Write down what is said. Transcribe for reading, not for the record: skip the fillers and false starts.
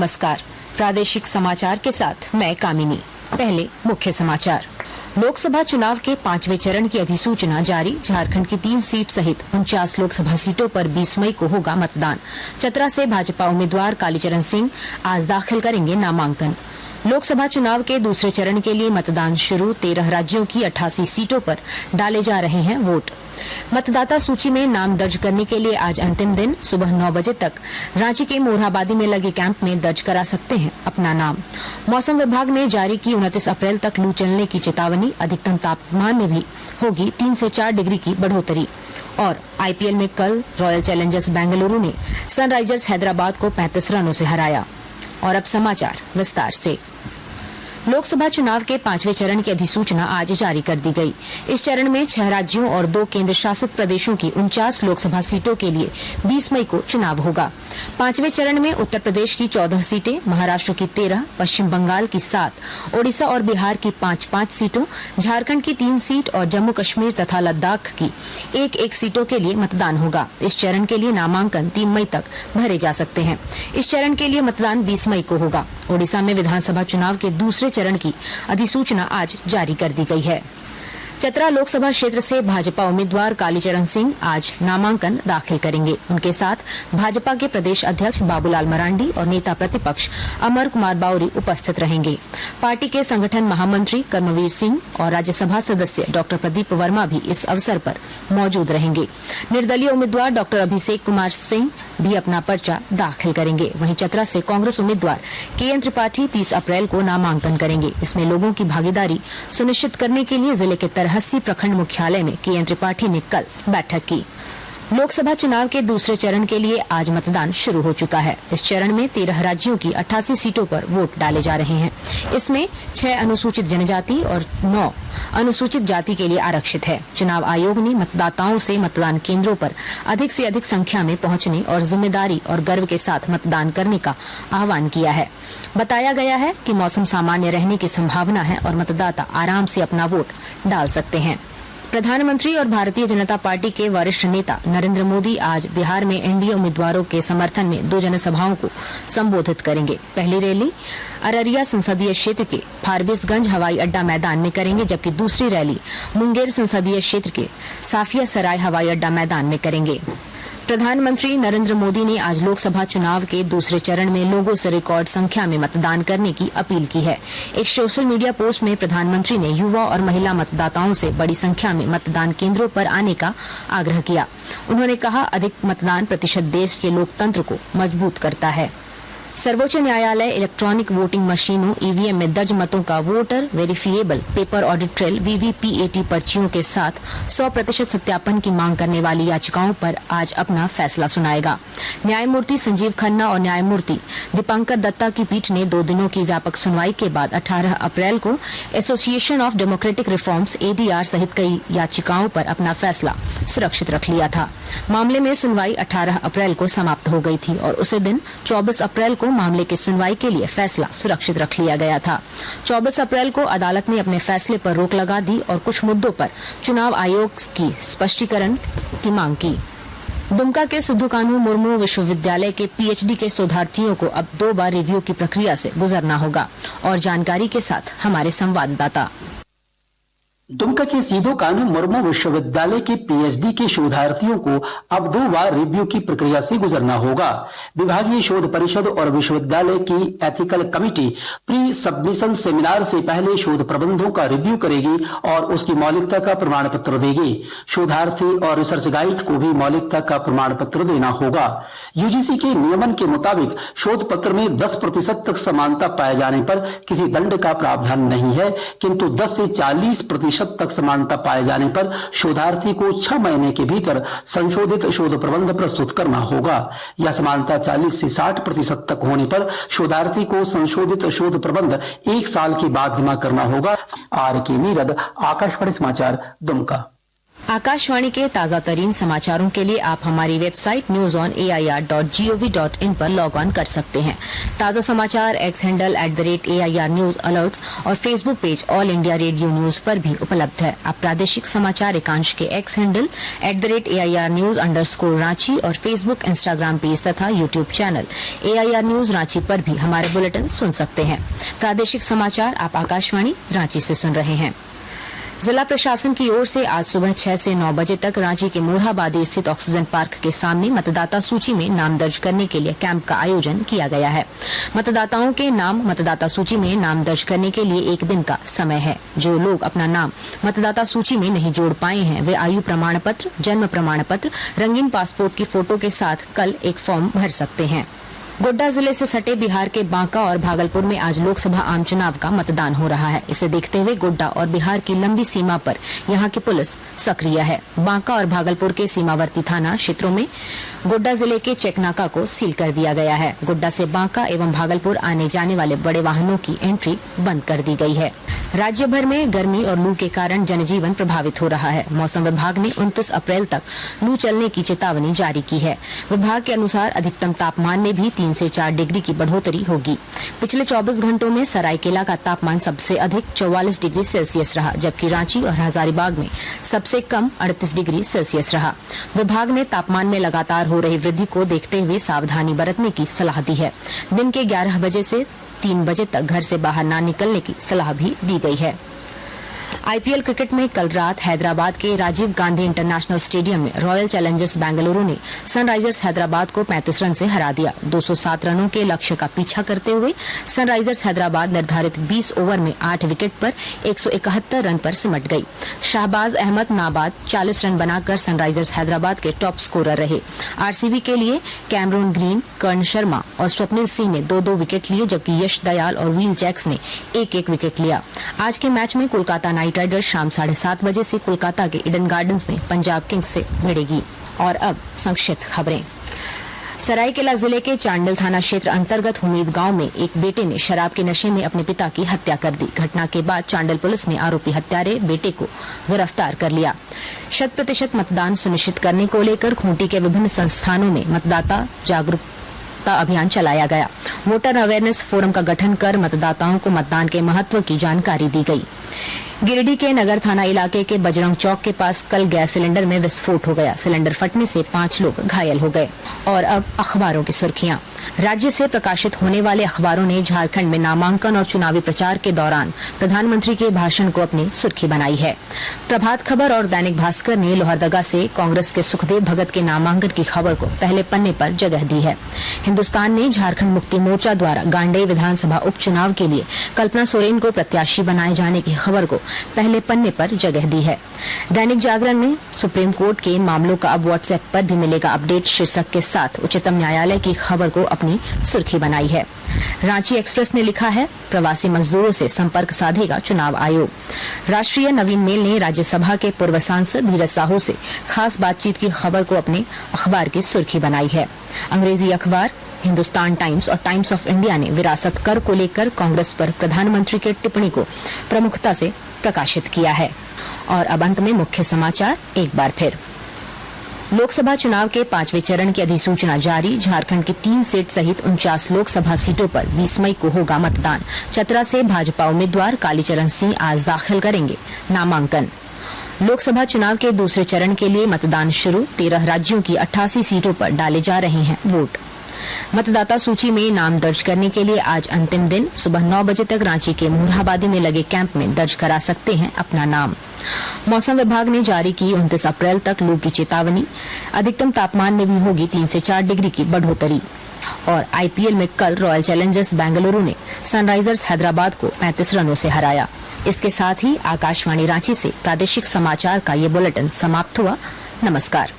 नमस्कार। प्रादेशिक समाचार के साथ मैं कामिनी। पहले मुख्य समाचार। लोकसभा चुनाव के 5वें चरण की अधिसूचना जारी। झारखंड की 3 सीट सहित 49 लोकसभा सीटों पर 20 मई को होगा मतदान। चतरा से भाजपा उम्मीदवार कालीचरण सिंह आज दाखिल करेंगे नामांकन। लोकसभा चुनाव के दूसरे चरण के लिए मतदान शुरू। 13 राज्यों की 88 सीटों पर डाले जा रहे हैं वोट। मतदाता सूची में नाम दर्ज करने के लिए आज अंतिम दिन। सुबह 9 बजे तक रांची के मोरहाबादी में लगे कैंप में दर्ज करा सकते हैं अपना नाम। मौसम विभाग ने जारी की 29 अप्रैल तक लू चलने की चेतावनी। अधिकतम तापमान में भी होगी 3 से 4 डिग्री की बढ़ोतरी। और आईपीएल में कल रॉयल चैलेंजर्स बेंगलुरु ने सनराइजर्स हैदराबाद को 35 रनों से हराया। और अब समाचार विस्तार से। लोकसभा चुनाव के 5वें चरण की अधिसूचना आज जारी कर दी गई। इस चरण में 6 राज्यों और 2 केंद्र शासित प्रदेशों की 49 लोकसभा सीटों के लिए 20 मई को चुनाव होगा। 5वें चरण में उत्तर प्रदेश की 14 सीटें, महाराष्ट्र की 13, पश्चिम बंगाल की 7, ओडिशा और बिहार की 5-5 सीटों, झारखंड की 3 सीट और जम्मू कश्मीर तथा लद्दाख की 1-1 सीटों के लिए मतदान होगा। इस चरण के लिए नामांकन 3 मई तक भरे जा सकते हैं। इस चरण के लिए मतदान 20 मई को होगा। ओडिशा में विधानसभा चुनाव के दूसरे चरण की अधिसूचना आज जारी कर दी गई है। चतरा लोकसभा क्षेत्र से भाजपा उम्मीदवार कालीचरण सिंह आज नामांकन दाखिल करेंगे। उनके साथ भाजपा के प्रदेश अध्यक्ष बाबूलाल मरांडी और नेता प्रतिपक्ष अमर कुमार बावरी उपस्थित रहेंगे। पार्टी के संगठन महामंत्री कर्मवीर सिंह और राज्यसभा सदस्य डॉक्टर प्रदीप वर्मा भी इस अवसर पर मौजूद रहेंगे। निर्दलीय उम्मीदवार डॉक्टर अभिषेक कुमार सिंह भी अपना पर्चा दाखिल करेंगे। वहीं चतरा से कांग्रेस उम्मीदवार के.एन. त्रिपाठी 30 अप्रैल को नामांकन करेंगे। इसमें लोगों की भागीदारी सुनिश्चित करने के लिए जिले के तरहसी प्रखंड मुख्यालय में के.एन. त्रिपाठी ने कल बैठक की। लोकसभा चुनाव के दूसरे चरण के लिए आज मतदान शुरू हो चुका है। इस चरण में 13 राज्यों की 88 सीटों पर वोट डाले जा रहे हैं। इसमें 6 अनुसूचित जनजाति और 9 अनुसूचित जाति के लिए आरक्षित है। चुनाव आयोग ने मतदाताओं से मतदान केंद्रों पर अधिक से अधिक संख्या में पहुंचने और जिम्मेदारी और गर्व के साथ मतदान करने का आह्वान किया है। बताया गया है कि मौसम सामान्य रहने की संभावना है और मतदाता आराम से अपना वोट डाल सकते हैं। प्रधानमंत्री और भारतीय जनता पार्टी के वरिष्ठ नेता नरेंद्र मोदी आज बिहार में एनडीए उम्मीदवारों के समर्थन में 2 जनसभाओं को संबोधित करेंगे। पहली रैली अररिया संसदीय क्षेत्र के फारबिसगंज हवाई अड्डा मैदान में करेंगे, जबकि दूसरी रैली मुंगेर संसदीय क्षेत्र के साफिया सराय हवाई अड्डा मैदान में करेंगे। प्रधानमंत्री नरेंद्र मोदी ने आज लोकसभा चुनाव के दूसरे चरण में लोगों से रिकॉर्ड संख्या में मतदान करने की अपील की है। एक सोशल मीडिया पोस्ट में प्रधानमंत्री ने युवा और महिला मतदाताओं से बड़ी संख्या में मतदान केंद्रों पर आने का आग्रह किया। उन्होंने कहा, अधिक मतदान प्रतिशत देश के लोकतंत्र को मजबूत करता है। सर्वोच्च न्यायालय इलेक्ट्रॉनिक वोटिंग मशीनों ईवीएम में दर्ज मतों का voter verifiable paper audit trail VVPAT पर्चियों के साथ 100% सत्यापन की मांग करने वाली याचिकाओं पर आज अपना फैसला सुनाएगा। न्यायमूर्ति संजीव खन्ना और न्यायमूर्ति दीपांकर दत्ता की पीठ ने 2 दिनों की व्यापक सुनवाई के बाद 18 अप्रैल को association of democratic reforms ADR सहित कई याचिकाओं पर अपना फैसला सुरक्षित रख लिया था। मामले में सुनवाई 18 अप्रैल को समाप्त हो गई थी और उसी दिन 24 अप्रैल को मामले की सुनवाई के लिए फैसला सुरक्षित रख लिया गया था। 24 अप्रैल को अदालत ने अपने फैसले पर रोक लगा दी और कुछ मुद्दों पर चुनाव आयोग की स्पष्टीकरण की मांग की। दुमका के सिद्धू कान्हू मुर्मू विश्वविद्यालय के पीएचडी के शोधार्थियों को अब 2 बार रिव्यू की प्रक्रिया से गुजरना होगा। और जानकारी के साथ हमारे संवाददाता। दुमका के सिद्धू कान्हू मुर्मू विश्वविद्यालय के पीएचडी के शोधार्थियों को अब 2 बार रिव्यू की प्रक्रिया से गुजरना होगा। विभागीय शोध परिषद और विश्वविद्यालय की ethical committee pre submission seminar से पहले शोध प्रबंधों का रिव्यू करेगी और उसकी मौलिकता का प्रमाण पत्र देगी। शोधार्थी और रिसर्च गाइड को भी मौलिकता का प्रमाण पत्र देना होगा। यूजीसी के नियमन के मुताबिक शोध पत्र में 10% तक समानता पाए जाने पर किसी दंड का प्रावधान नहीं है, किंतु 10 से 40% तक समानता पाए जाने पर शोधार्थी को 6 महीने के भीतर संशोधित शोध प्रबंध प्रस्तुत करना होगा। यह समानता 40 से 60% तक होने पर शोधार्थी को संशोधित शोध प्रबंध 1 साल के बाद जमा करना होगा। आर के नीरद, आकाशवाणी समाचार, दुमका। आकाशवाणी के ताजा तरीन समाचारों के लिए आप हमारी वेबसाइट newsonair.gov.in पर लॉग ऑन कर सकते हैं। ताजा समाचार X handle @AIR news alerts और Facebook page all India radio news पर भी उपलब्ध है। आप प्रादेशिक समाचार एकांश के एक्स हैंडल @AIR न्यूज_रांची और फेसबुक, इंस्टाग्राम पेज तथा YouTube channel AIR news Ranchi पर भी हमारे बुलेटिन सुन सकते हैं। प्रादेशिक समाचार आप आकाशवाणी रांची से सुन रहे हैं। जिला प्रशासन की ओर से आज सुबह 6 से 9 बजे तक रांची के मोरहाबादी स्थित ऑक्सीजन पार्क के सामने मतदाता सूची में नाम दर्ज करने के लिए कैंप का आयोजन किया गया है। मतदाताओं के नाम मतदाता सूची में नाम दर्ज करने के लिए 1 दिन का समय है। जो लोग अपना नाम मतदाता सूची में नहीं जोड़ पाए हैं वे आयु प्रमाण पत्र, जन्म प्रमाण पत्र, रंगीन पासपोर्ट की फोटो के साथ कल एक फॉर्म भर सकते हैं। गोड्डा जिले से सटे बिहार के बांका और भागलपुर में आज लोकसभा आम चुनाव का मतदान हो रहा है। इसे देखते हुए गोड्डा और बिहार की लंबी सीमा पर यहां की पुलिस सक्रिय है। बांका और भागलपुर के सीमावर्ती थाना क्षेत्रों में गोड्डा जिले के चेकनाका को सील कर दिया गया है। गोड्डा से बांका एवं भागलपुर आने जाने वाले बड़े वाहनों की एंट्री बंद कर दी गई है। राज्य भर में गर्मी और लू के कारण जनजीवन प्रभावित हो रहा है। मौसम विभाग ने 29 अप्रैल तक लू चलने की चेतावनी जारी की है। विभाग के अनुसार अधिकतम तापमान में भी 3 से 4 डिग्री की बढ़ोतरी होगी। पिछले 24 घंटों में सरायकेला का तापमान सबसे अधिक 44 डिग्री सेल्सियस रहा, जबकि रांची और हजारीबाग में सबसे कम 38 डिग्री सेल्सियस रहा। विभाग ने तापमान में लगातार हो रही वृद्धि को देखते हुए सावधानी बरतने की सलाह दी है। दिन के 11 बजे से 3 बजे तक घर से बाहर न निकलने की सलाह भी दी गई है। IPL क्रिकेट में कल रात हैदराबाद के राजीव गांधी इंटरनेशनल स्टेडियम में रॉयल चैलेंजर्स बेंगलुरु ने सनराइजर्स हैदराबाद को 35 रन से हरा दिया। 207 रनों के लक्ष्य का पीछा करते हुए सनराइजर्स हैदराबाद निर्धारित 20 ओवर में 8 विकेट पर 171 रन पर सिमट गई। शाहबाज अहमद नाबाद 40 रन बनाकर सनराइजर्स हैदराबाद के टॉप स्कोरर रहे। RCB के लिए कैमरून ग्रीन, कर्ण शर्मा और स्वप्निल सिंह ने 2-2 विकेट लिए, जबकि यश दयाल और विल जैक्स ने 1-1 विकेट लिया। आज के मैच में कोलकाता नाइट राइडर्स शाम 7:30 बजे से कोलकाता के ईडन गार्डन्स में पंजाब किंग्स से भिड़ेगी। और अब संक्षिप्त खबरें। सरायकेला जिले के चांडिल थाना क्षेत्र अंतर्गत हुमीद गांव में एक बेटे ने शराब के नशे में अपने पिता की हत्या कर दी। घटना के बाद चांडिल पुलिस ने आरोपी हत्यारे बेटे को गिरफ्तार कर लिया। 100% मतदान सुनिश्चित करने को लेकर खूंटी के विभिन्न संस्थानों में मतदाता जागरूकता अभियान चलाया गया। वोटर अवेयरनेस फोरम का गठन कर मतदाताओं को मतदान के महत्व की जानकारी दी गई। गिरिडीह के नगर थाना इलाके के बजरंग चौक के पास कल गैस सिलेंडर में विस्फोट हो गया। सिलेंडर फटने से 5 लोग घायल हो गए। और अब अखबारों की सुर्खियां। राज्य से प्रकाशित होने वाले अखबारों ने झारखंड में नामांकन और चुनावी प्रचार के दौरान प्रधानमंत्री के भाषण को अपनी सुर्खी बनाई है। प्रभात खबर और दैनिक भास्कर ने लोहरदगा से कांग्रेस के सुखदेव भगत के नामांकन की खबर को पहले पन्ने पर जगह दी है। हिंदुस्तान ने झारखंड मुक्ति मोर्चा द्वारा गांडेय विधानसभा उपचुनाव के लिए कल्पना सोरेन को प्रत्याशी बनाए जाने की खबर को पहले पन्ने पर जगह दी है। दैनिक जागरण ने सुप्रीम कोर्ट के मामलों का अब व्हाट्सएप पर भी मिलेगा अपडेट शीर्षक के साथ उच्चतम न्यायालय की खबर को अपनी सुर्खी बनाई है। रांची एक्सप्रेस ने लिखा है, प्रवासी मजदूरों से संपर्क साधेगा चुनाव आयोग। राष्ट्रीय नवीन मेल ने राज्यसभा के पूर्व सांसद धीरज साहू से खास बातचीत की खबर को अपने अखबार की सुर्खी बनाई है। अंग्रेजी अखबार हिंदुस्तान टाइम्स और टाइम्स ऑफ इंडिया ने विरासत कर को लेकर कांग्रेस पर प्रधानमंत्री की टिप्पणी को प्रमुखता से प्रकाशित किया है। और अब अंत में मुख्य समाचार एक बार फिर। लोकसभा चुनाव के 5वें चरण की अधिसूचना जारी। झारखंड की 3 सीट सहित 49 लोकसभा सीटों पर 20 मई को होगा मतदान। चतरा से भाजपा उम्मीदवार कालीचरण सिंह आज दाखिल करेंगे नामांकन। लोकसभा चुनाव के दूसरे चरण के लिए मतदान शुरू। 13 राज्यों की 88 सीटों पर डाले जा रहे हैं वोट। मतदाता सूची में नाम दर्ज करने के लिए आज अंतिम दिन। सुबह 9 बजे तक रांची के मोरहाबादी में लगे कैंप में दर्ज करा सकते हैं अपना नाम। मौसम विभाग ने जारी की 29 अप्रैल तक लू की चेतावनी। अधिकतम तापमान में भी होगी 3 से 4 डिग्री की बढ़ोतरी। और IPL में कल रॉयल चैलेंजर्स बेंगलुरु ने सनराइजर्स हैदराबाद को 35 रनों से हराया। इसके साथ ही आकाशवाणी रांची से प्रादेशिक समाचार का ये बुलेटिन समाप्त हुआ। नमस्कार।